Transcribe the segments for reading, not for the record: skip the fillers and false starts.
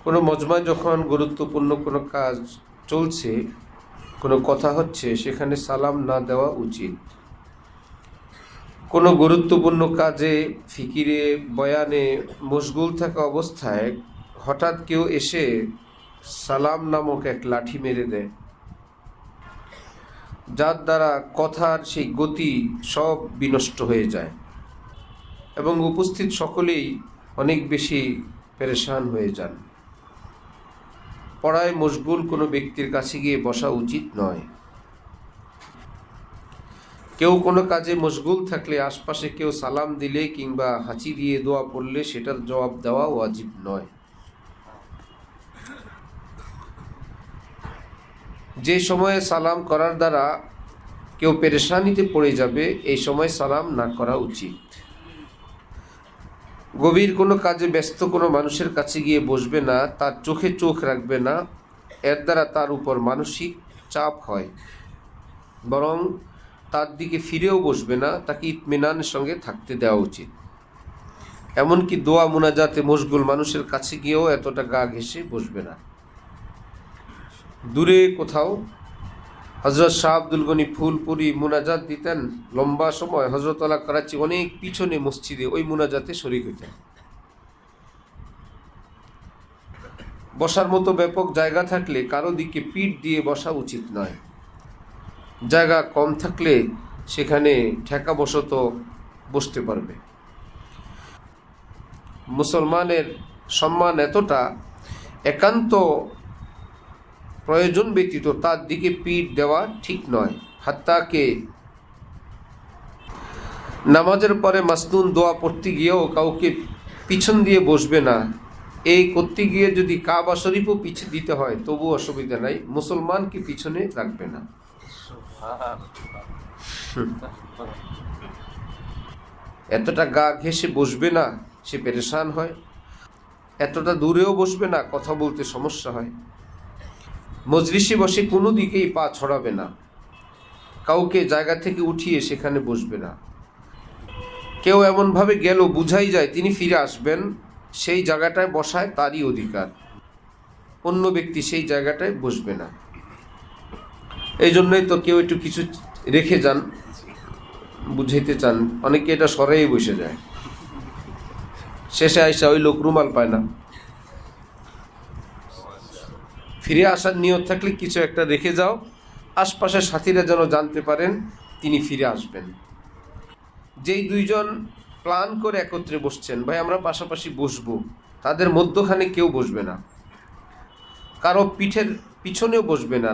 কোনো মজমায় যখন গুরুত্বপূর্ণ কোনো কাজ চলছে, কোনো কথা হচ্ছে, সেখানে সালাম না দেওয়া উচিত। কোনো গুরুত্বপূর্ণ কাজে, ফিকিরে, বয়ানে মশগুল থাকা অবস্থায় হঠাৎ কেউ এসে সালাম নামক এক লাঠি মেরে দেয়, যার দ্বারা কথার সেই গতি সব বিনষ্ট হয়ে যায় এবং উপস্থিত সকলেই অনেক বেশি পেরেশান হয়ে যান। পড়ায় মশগুল কোনো ব্যক্তির কাছে গিয়ে বসা উচিত নয়। কেউ কোনো কাজে মশগুল থাকলে আশপাশে কেউ সালাম দিলে কিংবা হাঁচি দিয়ে দোয়া পড়লে সেটার জবাব দেওয়া ওয়াজিব নয়। যে সময়ে সালাম করার দ্বারা কেউ পেরেশানিতে পড়ে যাবে, এই সময় সালাম না করা উচিত। গভীর কোনো কাজে ব্যস্ত কোনো মানুষের কাছে গিয়ে বসবে না, তার চোখে চোখ রাখবে না, এর দ্বারা তার উপর মানসিক চাপ হয়। বরং তার দিকে ফিরেও বসবে না, তাকে ইতমিনানের সঙ্গে থাকতে দেওয়া উচিত। এমনকি দোয়া মুনাজাতে মশগুল মানুষের কাছে গিয়েও এতটা গা ঘেঁষে বসবে না। দূরে কোথাও হজরত শাহ আব্দুল গনি ফুলপুরি মুনাজাত দিতেন লম্বা সময়, হজরতওয়ালা করাচি অনেক পিছনে মসজিদে ওই মুনাজাতে শরীক হইতেন। বসার মতো ব্যাপক জায়গা থাকলে কারো দিকে পিঠ দিয়ে বসা উচিত নয়। জায়গা কম থাকলে সেখানে ঠেকা বসত বসতে পারবে। মুসলমানের সম্মান এতটা, একান্ত প্রয়োজন ব্যতীত তার দিকে পিঠ দেওয়া ঠিক নয়। হাত্তাকে নামাজের পরে মাসনুন দোয়া পড়তে গিয়েও কাউকে পিছন দিয়ে বসবে না। এই করতে গিয়ে যদি কাবা শরীফও পিছিয়ে দিতে হয় তবু অসুবিধা নাই, মুসলমানকে পিছনে রাখবে না। এতটা গা ঘেঁষে বসবে না, সে পেরেশান হয়। এতটা দূরেও বসবে না, কথা বলতে সমস্যা হয়। মজলিসে বসে কোনো দিকেই পা ছড়াবে না। কাউকে জায়গা থেকে উঠিয়ে সেখানে বসবে না। কেউ এমনভাবে গেল বুঝাই যায় তিনি ফিরে আসবেন, সেই জায়গাটায় বসায় তারই অধিকার, অন্য ব্যক্তি সেই জায়গাটায় বসবে না। এই জন্যই তো কেউ একটু কিছু রেখে যান, বুঝাইতে চান, অনেকে এটা সরেই বসে যায়, শেষে আইসা ওই লোক রুমাল পায় না। ফিরে আসার নিয়ত থাকলে কিছু একটা রেখে যাও, আশপাশের সাথীরা যেন জানতে পারেন তিনি ফিরে আসবেন। যেই দুইজন প্ল্যান করে একত্রে বসছেন, ভাই আমরা পাশাপাশি বসবো, তাদের মধ্যখানে কেউ বসবে না, কারো পিঠের পিছনেও বসবে না,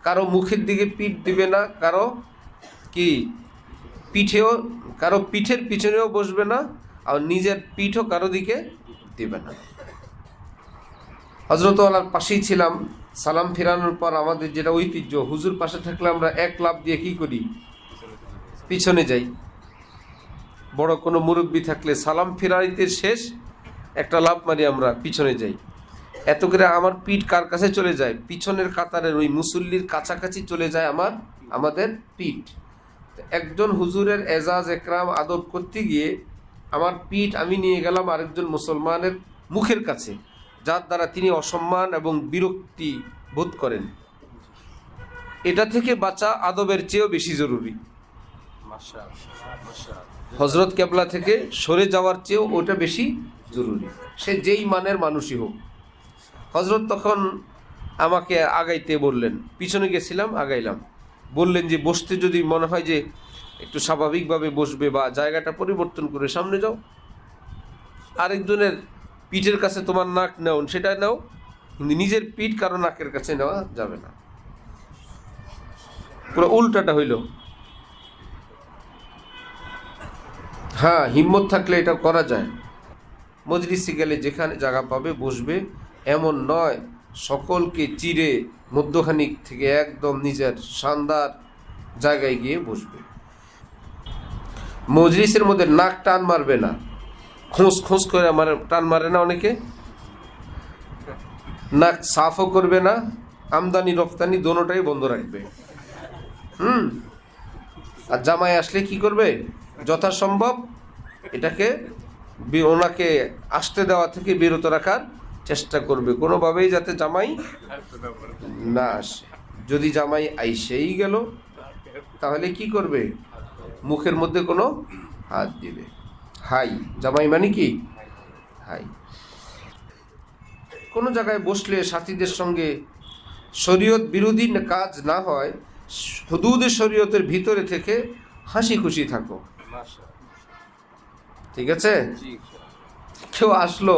কারো মুখের দিকে পিঠ দিবে না, কারো পিঠের পিছনেও বসবে না, আর নিজের পিঠও কারো দিকে দিবে না। হজরতওয়ালার পাশেই ছিলাম, সালাম ফেরানোর পর আমাদের যেটা ঐতিহ্য, হুজুর পাশে থাকলে আমরা এক লাফ দিয়ে কি করি, পিছনে যাই। বড় কোনো মুরব্বী থাকলে সালাম ফেরাইতে শেষ একটা লাফ মারি আমরা পিছনে যাই। এত করে আমার পিঠ কার কাছে চলে যায়, পিছনের কাতারের ওই মুসল্লির কাছাকাছি চলে যায় আমাদের পিঠ। একজন হুজুরের এজাজ একরাম আদব করতে গিয়ে আমার পিঠ আমি নিয়ে গেলাম আরেকজন মুসলমানের মুখের কাছে, যার দ্বারা তিনি অসম্মান এবং বিরক্তি বোধ করেন। এটা থেকে বাঁচা আদবের চেয়েও বেশি জরুরি। হজরত কেবলা থেকে সরে যাওয়ার চেয়েও ওটা বেশি জরুরি, সে যেই মানের মানুষই হোক। হজরত তখন আমাকে আগাইতে বললেন, পিছনে গেছিলাম, আগাইলাম, বললেন যে বসতে যদি মনে হয় যে একটু স্বাভাবিকভাবে বসবে বা জায়গাটা পরিবর্তন করে সামনে যাও, আরেকজনের পিঠের কাছে তোমার নাক নাও, সেটা নাও, কিন্তু নিজের পিঠ কারো নাকের কাছে নেওয়া যাবে না। পুরো উল্টাটা হইল। হ্যাঁ, হিম্মত থাকলে এটা করা যায়। মজলিসে গেলে যেখানে জায়গা পাবে বসবে, এমন নয় সকলকে চিরে মধ্যখানিক থেকে একদম নিজের শানদার জায়গায় গিয়ে বসবে। মজলিসের মধ্যে নাক টান মারবে না, খোঁজ খোঁজ করে টান মারে না অনেকে, নাক সাফও করবে না, আমদানি রফতানি দোনোটাই বন্ধ রাখবে। আর জামাই আসলে কি করবে, যথাসম্ভব এটাকে ওনাকে আসতে দেওয়া থেকে বিরত রাখার চেষ্টা করবে কোনোভাবেই যাতে জামাই না আসে। যদি জামাই আইসেই গেল তাহলে কি করবে? মুখের মধ্যে কোনো হাত দিবে। হাই, জামাই মানে কি? হাই। কোনো জায়গায় বসলে সাথীদের সঙ্গে শরীয়ত বিরোধী কাজ না হয়, হুদুদে শরীয়তের ভিতরে থেকে হাসি খুশি থাকো। ঠিক আছে? কেউ আসলো,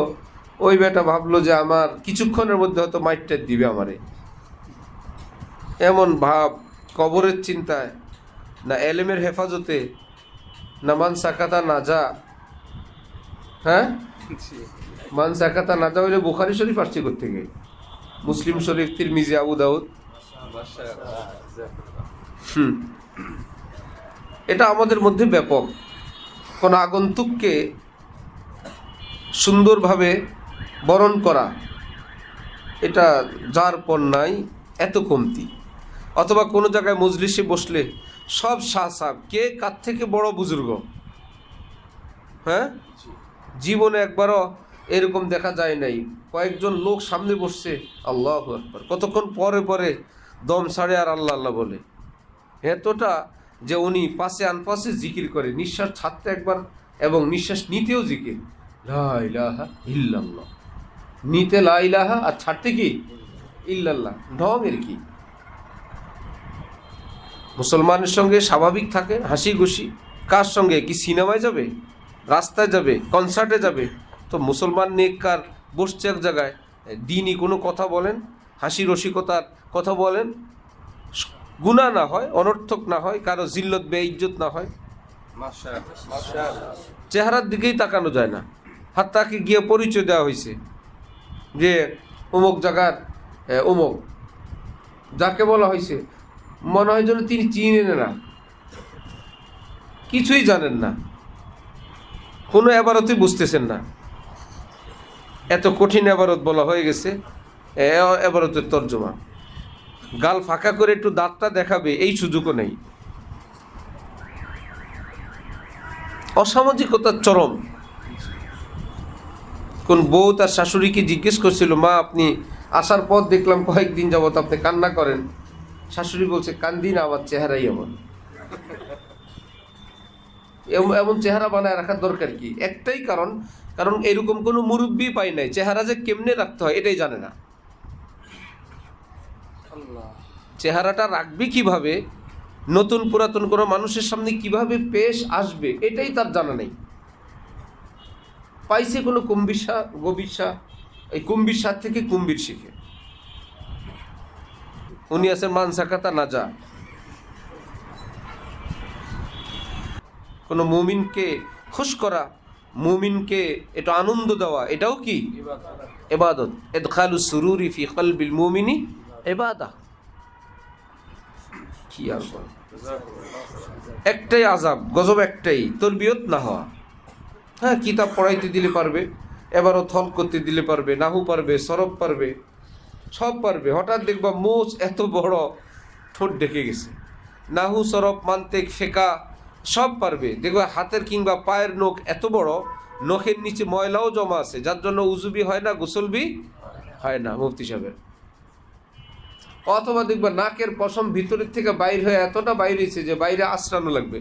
ওই বেটা ভাবলো যে আমার কিছুক্ষণের মধ্যে হয়তো মাইটটা দিবে আমারে, এমন ভাব, কবরের চিন্তায়, না এলেমের হেফাজতে, না মান সাকাতা নাজা। হ্যাঁ, মান সাকাতা নাজা হইলে বুখারী শরীফ আসছে থেকে, মুসলিম শরীফ, তিরমিজি, আবু দাউদ। এটা আমাদের মধ্যে ব্যাপক। কোন আগন্তুককে সুন্দরভাবে বরণ করা, এটা যার পর নাই এত কমতি। অথবা কোনো জায়গায় মজলিসে বসলে সব সাহসাব, কে কার থেকে বড় বুজুর্গ। হ্যাঁ, জীবনে একবারও এরকম দেখা যায় নাই, কয়েকজন লোক সামনে বসছে, আল্লাহু আকবার, কতক্ষণ পরে পরে দম ছাড়ে আর আল্লাহ আল্লাহ বলে। এতটা যে উনি পাশে আনপাশে জিকির করে, নিঃশ্বাস ছাড়তে একবার এবং নিঃশ্বাস নিতেও জিকির, লা ইলাহা ইল্লাল্লাহ। নিতে লা ইলাহা আর ছাড়তে কি ইল্লাল্লাহ। ঢঙের কি? মুসলমানের সঙ্গে স্বাভাবিক থাকে, হাসি খুশি। কার সঙ্গে? কি সিনেমায় যাবে, রাস্তায় যাবে, কনসার্টে যাবে? তো মুসলমান নেককার বসছে এক জায়গায়, দিনই কোনো কথা বলেন, হাসি রসিকতার কথা বলেন, গুনাহ না হয়, অনর্থক না হয়, কারো জিল্লত বেইজ্জত না হয়। চেহারার দিকেই তাকানো যায় না। হাত তাকে গিয়ে পরিচয় দেওয়া হয়েছে যে অমুক জায়গার অমুক, যাকে বলা হয়েছে মনে হয় যেন তিনি চিনেন না, কিছুই জানেন না, কোনো এবারতই বুঝতেছেন না। এত কঠিন এবারত বলা হয়ে গেছে, এবারতের তর্জমা। গাল ফাঁকা করে একটু দাঁতটা দেখাবে, এই সুযোগও নেই। অসামাজিকতার চরম। কোন বউ তার শাশুড়িকে জিজ্ঞেস করছিল, মা আপনি আসার পর দেখলাম কয়েকদিন যাবত আপনি কান্না করেন। শাশুড়ি বলছে, কান্দি না, আমার চেহারাই এমন। এমন চেহারা বানায় রাখার দরকার কি? একটাই কারণ, কারণ এরকম কোনো মুরব্বী পাই নাই, চেহারা যে কেমনে রাখতে হয় এটাই জানে না। চেহারাটা রাখবে কিভাবে, নতুন পুরাতন কোনো মানুষের সামনে কিভাবে পেশ আসবে, এটাই তার জানা নেই। পাইছে কোনো কুম্বিসা গবিসা, এই কুম্বির থেকে কুম্বির শিখে। উনি আছেন মানসাকাতা নাজা। কোনো মুমিনকে খুশ করা, মুমিনকে এটা আনন্দ দেওয়া, এটাও কি ইবাদত। ইদখালুস সুরুরি ফি কলবিল মুমিনি ইবাদাহ। কি আর বল, একটাই আযাব, গজব একটাই, তরবিয়ত না হওয়া। হ্যাঁ, কিতাব পড়াইতে দিলে পারবে, এবারও থল করতে দিলে পারবে, নাহু পারবে, সরব পারবে, সব পারবে। হঠাৎ দেখবা মোচ এত বড়, ঠোঁট ডেকে গেছে। নাহু, সরব, মান্তেক, ফেকা সব পারবে। দেখবা হাতের কিংবা পায়ের নখ এত বড়, নখের নিচে ময়লাও জমা আছে, যার জন্য উজুবি হয় না, গোসলবি হয় না মুফতি সাহেবের। অথবা দেখবা নাকের পশম ভিতরের থেকে বাইর হয়ে এতটা বাইর হয়েছে যে বাইরে আশ্রানো লাগবে।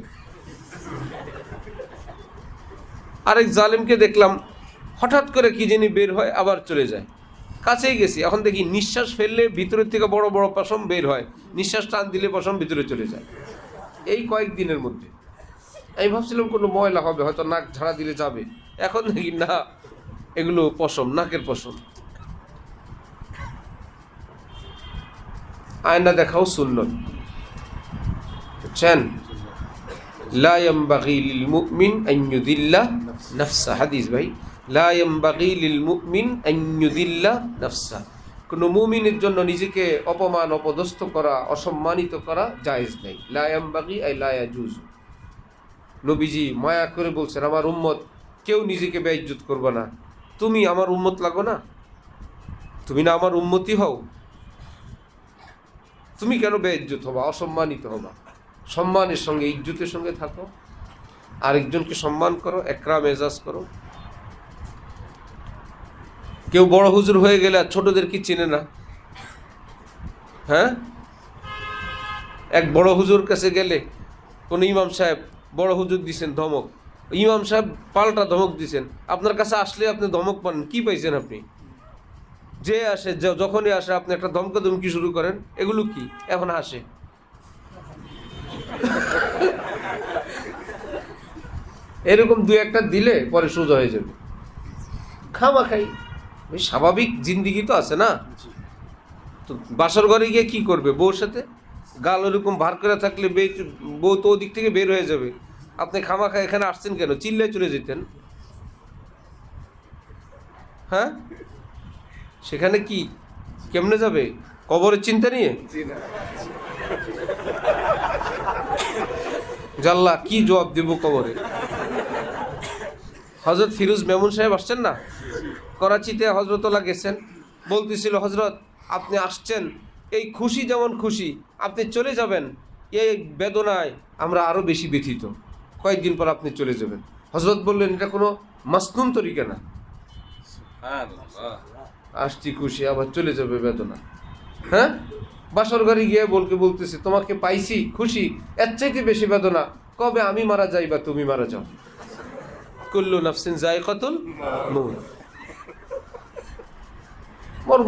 আরেক জালেমকে দেখলাম, হঠাৎ করে কি জানি বের হয়, আবার চলে যায়। কাছেই গেছি, এখন দেখি নিঃশ্বাস ফেললে ভিতরের থেকে বড় বড় পশম বের হয়, নিঃশ্বাস টান দিলে পশম ভিতরে চলে যায়। এই কয়েকদিনের মধ্যে আমি ভাবছিলাম কোনো ময়লা হবে, হয়তো নাক ঝাড়া দিলে যাবে, এখন দেখি না, এগুলো পশম, নাকের পশম। আয়না দেখাও সুন্নত, বুঝছেন? লা ইয়ামবাগি লিল মুমিন আন ইউদিল্লা নাফসা। হাদিস ভাই, লা ইয়ামবাগি লিল মুমিন আন ইউদিল্লা নাফসা। কোনো মুমিনের জন্য নিজেকে অপমান, অপদস্থ করা, অসম্মানিত করা জায়েজ নেই। লা ইয়ামবাগি আই লা ইয়াজুজ। নবীজি মায়া করে বলছেন, আমার উম্মত কেউ নিজেকে বেইজ্জত করবে না। তুমি আমার উম্মত লাগো না? তুমি না আমার উম্মতি হও? তুমি কেন বেইজ্জত হবা, অসম্মানিত হবা? সম্মানের সঙ্গে, ইজ্জতের সঙ্গে থাকো, আরেকজনকে সম্মান করো, একরাম এজাজ করো। কেউ বড় হুজুর হয়ে গেলে আর ছোটদের কি চিনে না? হ্যাঁ, এক বড় হুজুর কাছে গেলে কোন ইমাম সাহেব, বড় হুজুর দিছেন ধমক, ইমাম সাহেব পাল্টা ধমক দিছেন, আপনার কাছে আসলে আপনি ধমক পান, কি পাইছেন আপনি? যে আসে, যখনই আসে আপনি একটা ধমকা ধমকি শুরু করেন, এগুলো কি এখন আসে? এরকম দুই একটা দিলে পরে সোজা হয়ে যাবে। খামাখাই ওই স্বাভাবিক জিন্দিগি তো আছে না। তো বাসর ঘরে গিয়ে কি করবে বউর সাথে? গাল ওরকম ভার করে থাকলে বউ তো ওদিক থেকে বের হয়ে যাবে। আপনি খামাখা এখানে আসছেন কেন? চিল্লায় চলে যেতেন। হ্যাঁ, সেখানে কি কেমনে যাবে? কবরের চিন্তা নিয়ে? জাল্লা কি জবাব দেব কবরে? হজরত ফিরোজ মেমুন সাহেব আসছেন না, করাচিতে হজরতলা গেছেন, বলতেছিল হজরত আপনি আসছেন, এই খুশি যেমন খুশি, আপনি চলে যাবেন এই বেদনায় আমরা আরো বেশি ব্যথিত, কয়েকদিন পর আপনি চলে যাবেন। হজরত বললেন এটা কোনো মাসনুন তরিকা না, আসছি খুশি আবার চলে যাবে বেদনা। হ্যাঁ, বাসর ঘরে গিয়ে বলতেছে তোমাকে পাইছি খুশি, এর চাইতে বেশি বেদনা কবে আমি মারা যাই বা তুমি মারা যাও। কুল্লু নাফসিন যায়কাতুল মউত,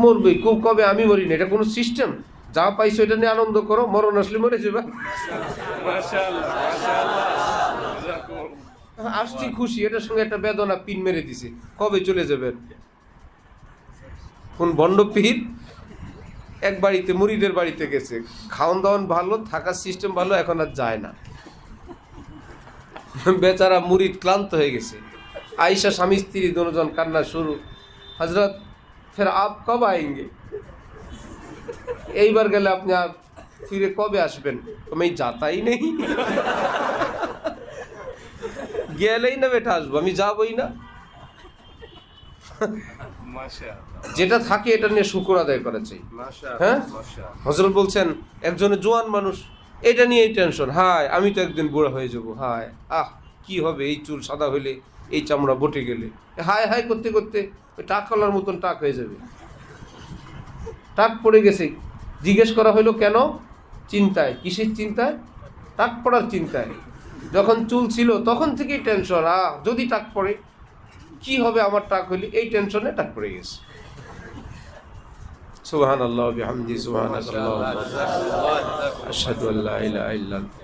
মরবে কবে আমি মরি না, এটা কোনো সিস্টেম? যা পাইছো এটা নিয়ে আনন্দ করো, মরণ আসলে মরে যাবে। আসছি খুশি, এটার সঙ্গে একটা বেদনা পিন মেরে দিছে, কবে চলে যাবেন? কোন বন্ড পীর এক বাড়িতে মুরিদের বাড়িতে গেছে, খাওয়ান দাওয়ান ভালো, থাকার সিস্টেম ভালো, এখন আর যায় না। বেচারা মুরিদ ক্লান্ত হয়ে গেছে। আয়েশা স্বামী স্ত্রী দুজন কান্না শুরু, হজরত ফের আপ কব আয়েঙ্গে, এইবার গেলে আপনি আর ফিরে কবে আসবেন? আমি যাতাই নেই, গেলেই না বেটা আসবো, আমি যাবই না। যেটা থাকে এটা নিয়ে শুকর আদায় করা চাই। হ্যাঁ, হযরত বলছেন একজনের জোয়ান মানুষ, এটা নিয়ে টেনশন, হায় আমি তো একদিন বুড়া হয়ে যাব, হায় আহ কি হবে এই চুল সাদা হইলে, এই চামড়া বটে গেলে, হায় হায় করতে করতে ওই টাক কলার মতন টাক হয়ে যাবে। টাক পড়ে গেছে, জিজ্ঞেস করা হইলো কেন? চিন্তায়। কিসের চিন্তায়? টাক পড়ার চিন্তায়। যখন চুল ছিল তখন থেকেই টেনশন, যদি টাক পড়ে কি হবে, আমার টাক হইলে, এই টেনশনে টাক পড়ে গেছে। সুবহানাল্লাহ বিহামদি, সুবহানাল্লাহ, আশহাদু আল্লা ইলাহা ইল্লাল্লাহ।